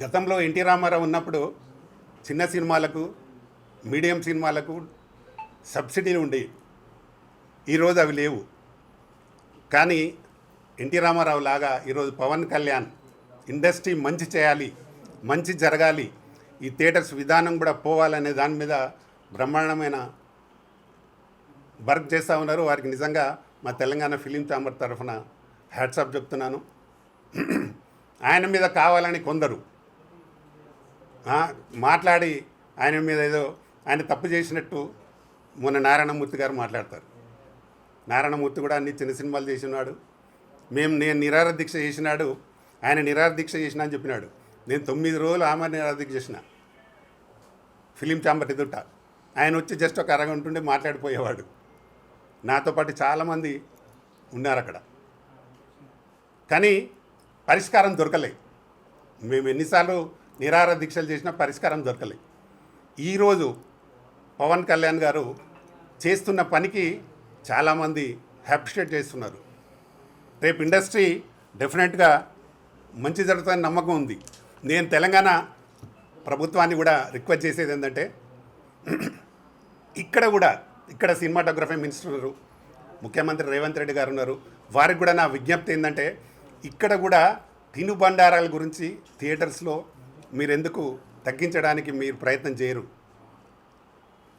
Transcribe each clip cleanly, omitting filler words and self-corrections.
గతంలో ఎన్టీ రామారావు ఉన్నప్పుడు చిన్న సినిమాలకు మీడియం సినిమాలకు సబ్సిడీలు ఉండేవి. ఈరోజు అవి లేవు. కానీ ఎన్టీ రామారావు లాగా ఈరోజు పవన్ కళ్యాణ్ ఇండస్ట్రీ మంచి చేయాలి, మంచి జరగాలి, ఈ థియేటర్స్ విధానం కూడా పోవాలనే దాని మీద బ్రహ్మాండమైన వర్క్ చేస్తూ ఉన్నారు. వారికి నిజంగా మా తెలంగాణ ఫిలిం ఛాంబర్ తరఫున హ్యాట్సాప్ చెప్తున్నాను. ఆయన మీద కావాలని కొందరు మాట్లాడి ఆయన మీద ఏదో ఆయన తప్పు చేసినట్టు మొన్న నారాయణమూర్తి గారు మాట్లాడతారు. నారాయణమూర్తి కూడా అన్ని చిన్న సినిమాలు చేసినాడు. నేను నిరాహార దీక్ష చేసినాడు, ఆయన నిరాహార దీక్ష చేసిన అని చెప్పినాడు. నేను 9 రోజులు ఆమె నిరాహార దీక్ష చేసిన ఫిలిం ఛాంబర్ ఎదుట. ఆయన వచ్చి జస్ట్ ఒక అరగంట ఉండి మాట్లాడిపోయేవాడు. నాతో పాటు చాలామంది ఉన్నారు అక్కడ. కానీ పరిష్కారం దొరకలే. మేము ఎన్నిసార్లు నిరాహార దీక్షలు చేసినా పరిష్కారం దొరకలే. ఈరోజు పవన్ కళ్యాణ్ గారు చేస్తున్న పనికి చాలామంది అప్రిషియేట్ చేస్తున్నారు. రేపు ఇండస్ట్రీ డెఫినెట్గా మంచి జరుగుతుందని నమ్మకం ఉంది. నేను తెలంగాణ ప్రభుత్వాన్ని కూడా రిక్వెస్ట్ చేసేది ఏంటంటే, ఇక్కడ సినిమాటోగ్రఫీ మినిస్టర్ ఉన్నారు, ముఖ్యమంత్రి రేవంత్ రెడ్డి గారు ఉన్నారు. వారికి కూడా నా విజ్ఞప్తి ఏంటంటే, ఇక్కడ కూడా తినుబండారాల గురించి థియేటర్స్లో మీరు ఎందుకు తగ్గించడానికి మీరు ప్రయత్నం చేయరు?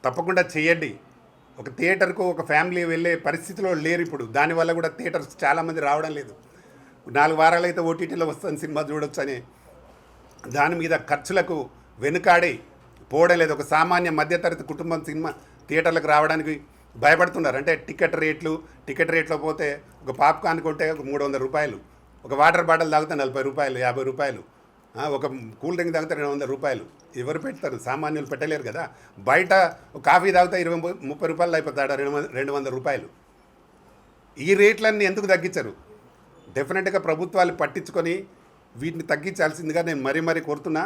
తప్పకుండా చేయండి. ఒక థియేటర్కు ఒక ఫ్యామిలీ వెళ్ళే పరిస్థితిలో లేరు ఇప్పుడు. దానివల్ల కూడా థియేటర్స్ చాలామంది రావడం లేదు. 4 వారాలు అయితే ఓటీటీలో వస్తుంది సినిమా చూడొచ్చు అని దాని మీద ఖర్చులకు వెనుకాడి పోవడం లేదు. ఒక సామాన్య మధ్యతరగతి కుటుంబం సినిమా థియేటర్లకు రావడానికి భయపడుతున్నారు. అంటే టికెట్ రేట్లో పోతే ఒక పాప్కార్న్ కొంటే ఒక 300 రూపాయలు, ఒక వాటర్ బాటిల్ తాగితే 40 రూపాయలు, 50 రూపాయలు, ఒక కూల్ డ్రింక్ తాగితే 200 రూపాయలు. ఎవరు పెడతారు? సామాన్యులు పెట్టలేరు కదా. బయట కాఫీ తాగితే 20-30 రూపాయలు అయిపోతాడు, 200 రూపాయలు. ఈ రేట్లన్నీ ఎందుకు తగ్గించరు? డెఫినెట్గా ప్రభుత్వాలు పట్టించుకొని వీటిని తగ్గించాల్సిందిగా నేను మరీ కోరుతున్నా.